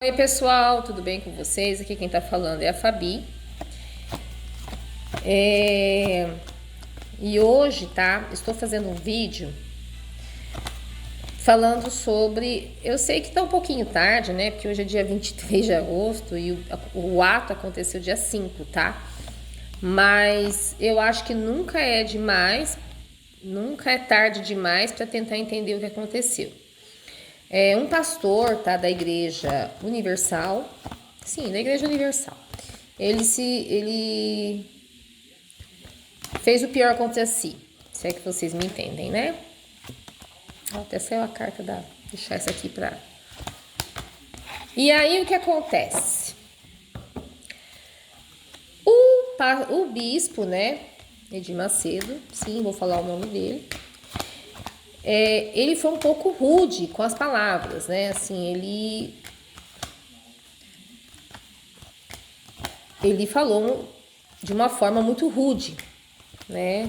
Oi pessoal, tudo bem com vocês? Aqui quem tá falando é a Fabi. E hoje, tá? Estou fazendo um vídeo falando sobre... Eu sei que tá um pouquinho tarde, né? Porque hoje é dia 23 de agosto e o ato aconteceu dia 5, tá? Mas eu acho que nunca é demais, nunca é tarde demais para tentar entender o que aconteceu. Um pastor, tá, da Igreja Universal, sim, da Igreja Universal, ele fez o pior contra si, se é que vocês me entendem, né? Até saiu a carta da... deixar essa aqui pra... E aí o que acontece? O bispo, né, Edir Macedo, sim, vou falar o nome dele, ele foi um pouco rude com as palavras, né? Assim, ele falou de uma forma muito rude, né?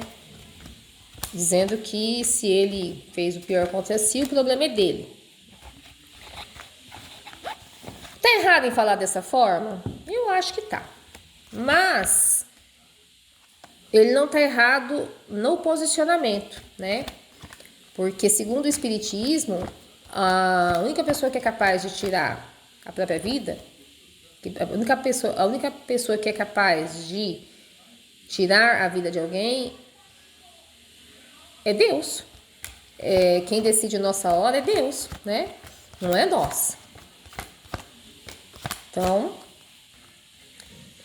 Dizendo que se ele fez o pior contra si, o problema é dele. Tá errado em falar dessa forma? Eu acho que tá. Mas ele não tá errado no posicionamento, né? Porque segundo o Espiritismo, a única pessoa que é capaz de tirar a própria vida, a única pessoa que é capaz de tirar a vida de alguém é Deus. Quem decide nossa hora é Deus, né? Não é nós. Então,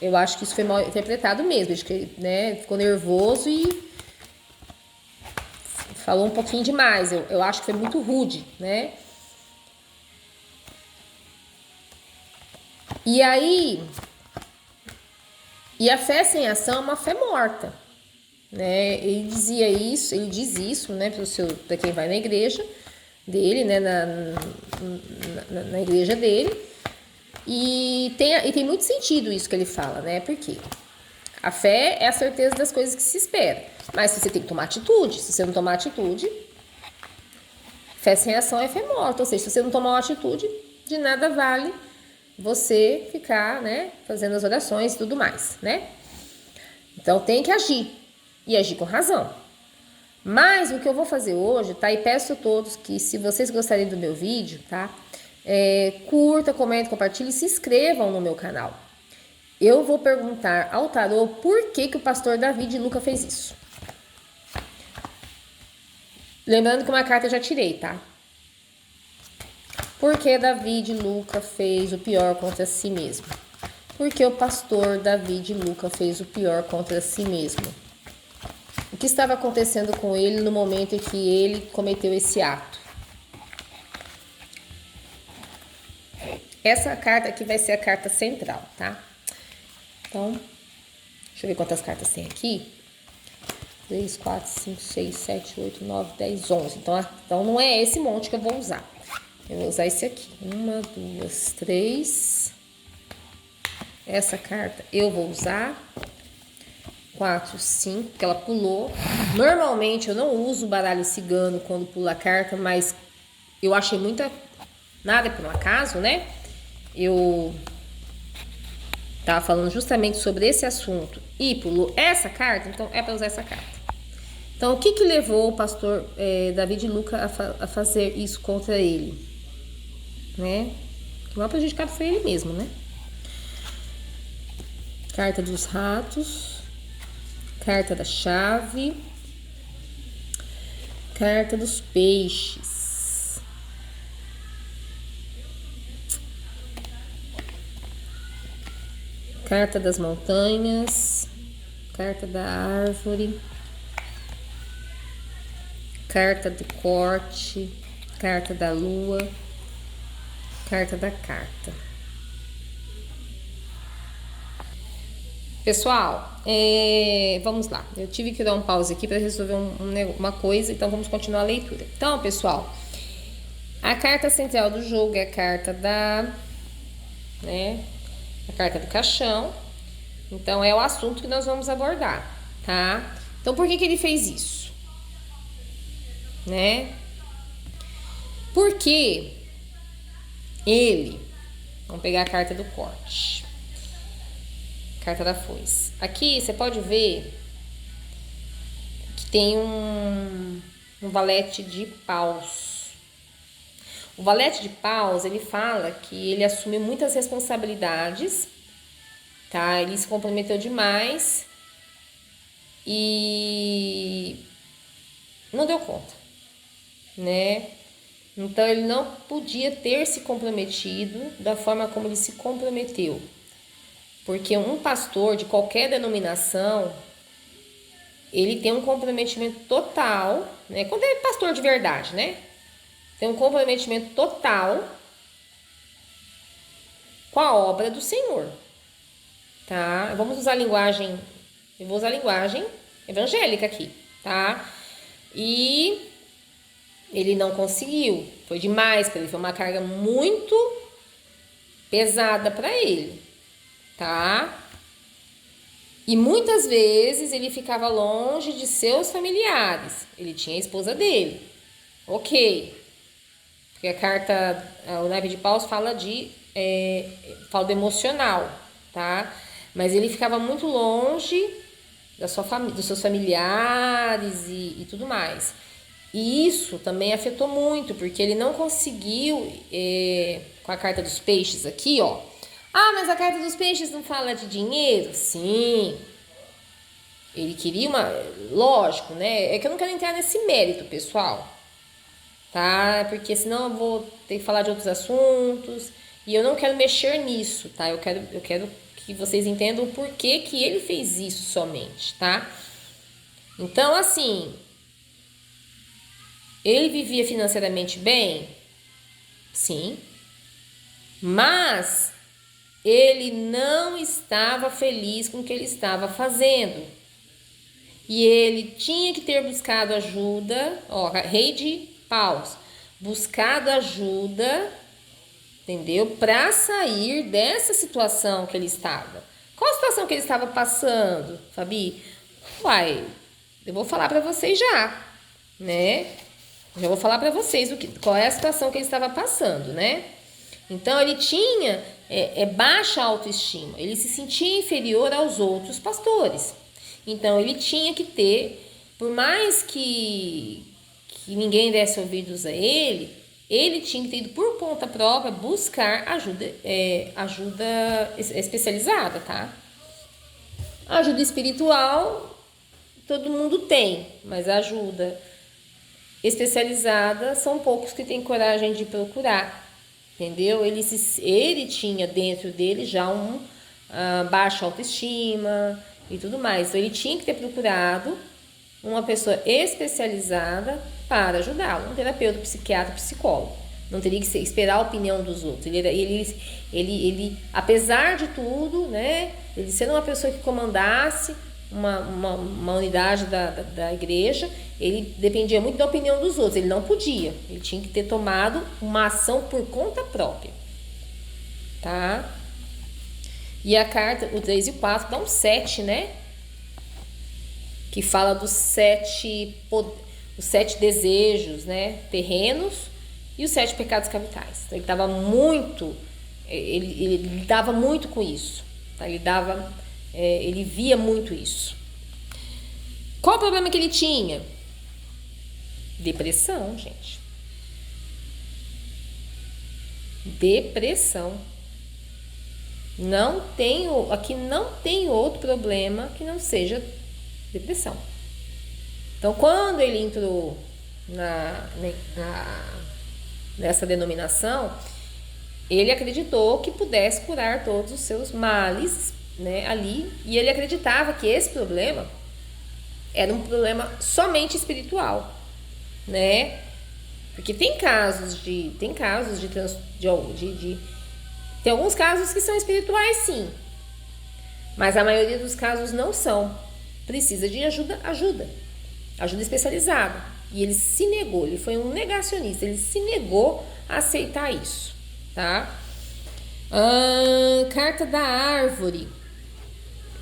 eu acho que isso foi mal interpretado mesmo. Acho que, né, ficou nervoso e falou um pouquinho demais. Eu acho que foi muito rude, né? E aí, a fé sem ação é uma fé morta, né? Ele diz isso, né, para quem vai na igreja dele, né, na igreja dele. E tem muito sentido isso que ele fala, né? Porque a fé é a certeza das coisas que se espera. Mas você tem que tomar atitude. Se você não tomar atitude, fé sem ação é fé morta. Ou seja, se você não tomar uma atitude, de nada vale você ficar, né, fazendo as orações e tudo mais, né? Então tem que agir. E agir com razão. Mas o que eu vou fazer hoje, tá? E peço a todos que, se vocês gostarem do meu vídeo, tá? Curta, comente, compartilhe e se inscrevam no meu canal. Eu vou perguntar ao tarô por que o pastor Davi de Luca fez isso. Lembrando que uma carta eu já tirei, tá? Por que Davi de Luca fez o pior contra si mesmo? Porque o pastor Davi de Luca fez o pior contra si mesmo. O que estava acontecendo com ele no momento em que ele cometeu esse ato? Essa carta aqui vai ser a carta central, tá? Então, deixa eu ver quantas cartas tem aqui. 3, 4, 5, 6, 7, 8, 9, 10, 11. Então não é esse monte que eu vou usar. Eu vou usar esse aqui. 1, 2, 3. Essa carta eu vou usar. 4, 5, porque ela pulou. Normalmente eu não uso baralho cigano quando pula a carta, mas eu achei nada por um acaso, né? Eu tava falando justamente sobre esse assunto e pulou essa carta, então é para usar essa carta. Então, o que levou o pastor Davi de Luca a fazer isso contra ele? Né? O maior prejudicado foi ele mesmo, né? Carta dos ratos, carta da chave, carta dos peixes, carta das montanhas, carta da árvore, carta do corte, carta da lua, carta da carta. Pessoal, vamos lá. Eu tive que dar um pause aqui para resolver uma coisa, então vamos continuar a leitura. Então, pessoal, a carta central do jogo é a carta a carta do caixão. Então, é o assunto que nós vamos abordar, tá? Então, por que ele fez isso? Né? Porque ele Vamos pegar a carta do corte. Carta da foice. Aqui você pode ver que tem um valete de paus. O valete de paus, ele fala que ele assume muitas responsabilidades, tá? Ele se comprometeu demais e não deu conta, né? Então ele não podia ter se comprometido da forma como ele se comprometeu. Porque um pastor de qualquer denominação, ele tem um comprometimento total, né? Quando é pastor de verdade, né? Tem um comprometimento total com a obra do Senhor, tá? Vamos usar a linguagem, eu vou usar a linguagem evangélica aqui, tá? E ele não conseguiu, foi demais para ele, foi uma carga muito pesada para ele, tá? E muitas vezes ele ficava longe de seus familiares. Ele tinha a esposa dele, ok? Porque a carta, o naipe de paus fala fala do emocional, tá? Mas ele ficava muito longe da sua dos seus familiares e tudo mais. E isso também afetou muito, porque ele não conseguiu, com a carta dos peixes aqui, ó. Ah, mas a carta dos peixes não fala de dinheiro? Sim. Ele queria lógico, né? É que eu não quero entrar nesse mérito, pessoal. Tá? Porque senão eu vou ter que falar de outros assuntos. E eu não quero mexer nisso, tá? Eu quero que vocês entendam o porquê que ele fez isso somente, tá? Então, assim, ele vivia financeiramente bem? Sim. Mas ele não estava feliz com o que ele estava fazendo. E ele tinha que ter buscado ajuda, ó, rei de paus, buscado ajuda, entendeu? Para sair dessa situação que ele estava. Qual a situação que ele estava passando, Fabi? Uai, eu vou falar para vocês já, né? Já vou falar para vocês qual é a situação que ele estava passando, né? Então ele tinha baixa autoestima, ele se sentia inferior aos outros pastores. Então ele tinha que ter, por mais que ninguém desse ouvidos a ele tinha que ter ido por conta própria buscar ajuda especializada, tá? Ajuda espiritual todo mundo tem, mas ajuda especializada são poucos que têm coragem de procurar. Entendeu? Ele tinha dentro dele já baixa autoestima e tudo mais. Então, ele tinha que ter procurado uma pessoa especializada para ajudá-lo. Um terapeuta, psiquiatra, psicólogo. Não teria que esperar a opinião dos outros. Ele apesar de tudo, né? Ele sendo uma pessoa que comandasse uma unidade da igreja, ele dependia muito da opinião dos outros, ele não podia, ele tinha que ter tomado uma ação por conta própria, tá? E a carta, o 3 e o 4 dá um 7, né? Que fala dos sete desejos, né? Terrenos e os 7 pecados capitais. Então, ele estava muito, ele lidava muito com isso, tá? Ele via muito isso. Qual o problema que ele tinha? Depressão, gente. Depressão. Aqui não tem outro problema que não seja depressão. Então, quando ele entrou nessa denominação, ele acreditou que pudesse curar todos os seus males, né, ali, e ele acreditava que esse problema era um problema somente espiritual, né? Porque tem alguns casos que são espirituais, sim, mas a maioria dos casos não são. Precisa de ajuda especializada. E ele se negou, ele foi um negacionista, ele se negou a aceitar isso, tá? Carta da árvore.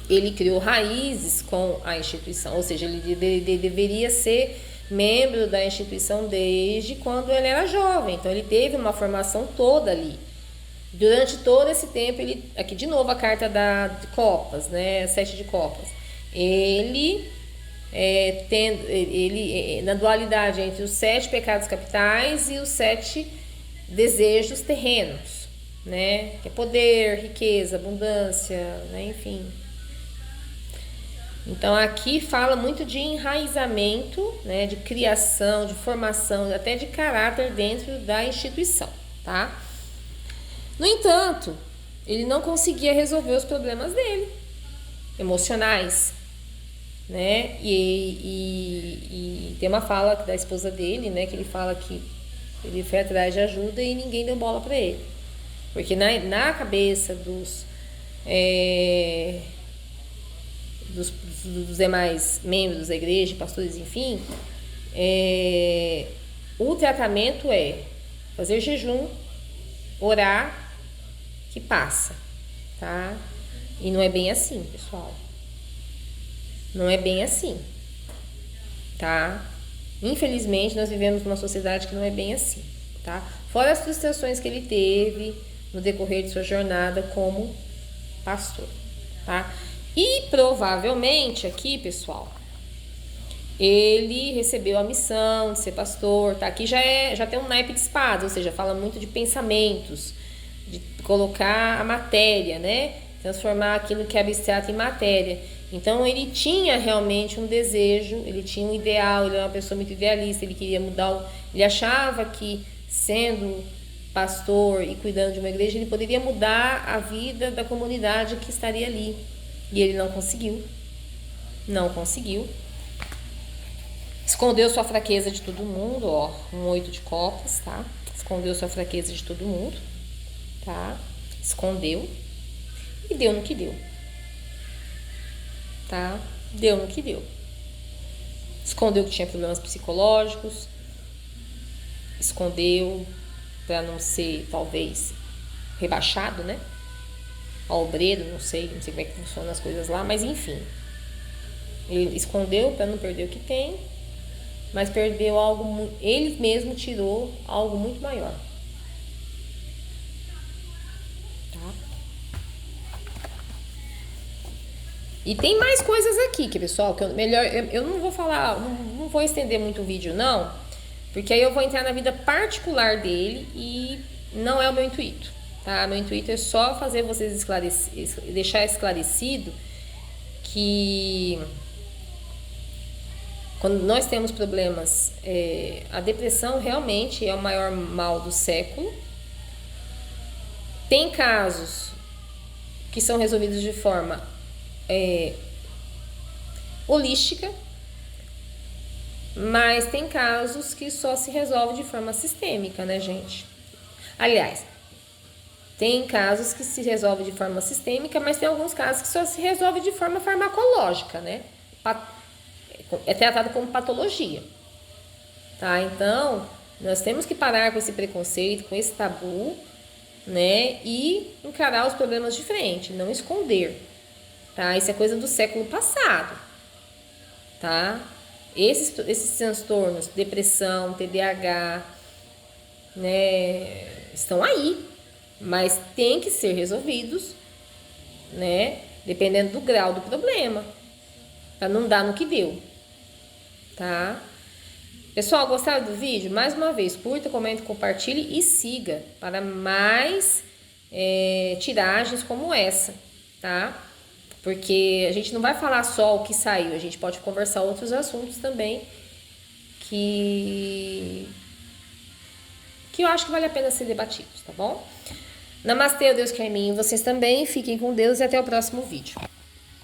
Ele criou raízes com a instituição, ou seja, ele deveria ser membro da instituição desde quando ele era jovem. Então, ele teve uma formação toda ali, Durante todo esse tempo, ele, aqui de novo a carta de copas, né, 7 de copas, ele na dualidade entre os 7 pecados capitais e os 7 desejos terrenos, né, que é poder, riqueza, abundância, né, enfim. Então aqui fala muito de enraizamento, né, de criação, de formação, até de caráter dentro da instituição, tá? No entanto, ele não conseguia resolver os problemas dele, emocionais, né? E tem uma fala da esposa dele, né, que ele fala que ele foi atrás de ajuda e ninguém deu bola para ele, porque na cabeça dos demais membros da igreja, pastores, enfim, o tratamento é fazer jejum, orar, que passa, tá? E não é bem assim, pessoal. Não é bem assim, tá? Infelizmente, nós vivemos numa sociedade que não é bem assim, tá? Fora as frustrações que ele teve no decorrer de sua jornada como pastor, tá? E provavelmente aqui, pessoal, ele recebeu a missão de ser pastor, tá? Aqui já tem um naipe de espada, ou seja, fala muito de pensamentos, de colocar a matéria, né? Transformar aquilo que é abstrato em matéria. Então ele tinha realmente um desejo, ele tinha um ideal, ele era uma pessoa muito idealista, ele queria mudar, ele achava que sendo pastor e cuidando de uma igreja, ele poderia mudar a vida da comunidade que estaria ali. E ele não conseguiu. Não conseguiu. Escondeu sua fraqueza de todo mundo, ó, um 8 de copas, tá? Escondeu sua fraqueza de todo mundo, tá? Escondeu e deu no que deu, tá? Deu no que deu. Escondeu que tinha problemas psicológicos, escondeu para não ser, talvez, rebaixado, né? Ao obreiro, não sei como é que funcionam as coisas lá, mas enfim. Ele escondeu para não perder o que tem, mas perdeu algo, ele mesmo tirou algo muito maior. Tá? E tem mais coisas aqui, que pessoal, que eu não vou falar, não vou estender muito o vídeo não, porque aí eu vou entrar na vida particular dele e não é o meu intuito, tá? Meu intuito é só fazer vocês deixar esclarecido que quando nós temos problemas, a depressão realmente é o maior mal do século. Tem casos que são resolvidos de forma holística, mas tem casos que só se resolve de forma sistêmica, né, gente? Aliás, tem casos que se resolve de forma sistêmica, mas tem alguns casos que só se resolve de forma farmacológica, né? É tratado como patologia, tá? Então, nós temos que parar com esse preconceito, com esse tabu, né? E encarar os problemas de frente, não esconder, tá? Isso é coisa do século passado, tá? Esses transtornos, depressão, TDAH, né? Estão aí, mas tem que ser resolvidos, né? Dependendo do grau do problema, para não dar no que deu. Tá? Pessoal, gostaram do vídeo? Mais uma vez, curta, comente, compartilhe e siga para mais tiragens como essa, tá? Porque a gente não vai falar só o que saiu, a gente pode conversar outros assuntos também que eu acho que vale a pena ser debatidos, tá bom? Namastê, o Deus que é em mim, vocês também, fiquem com Deus e até o próximo vídeo.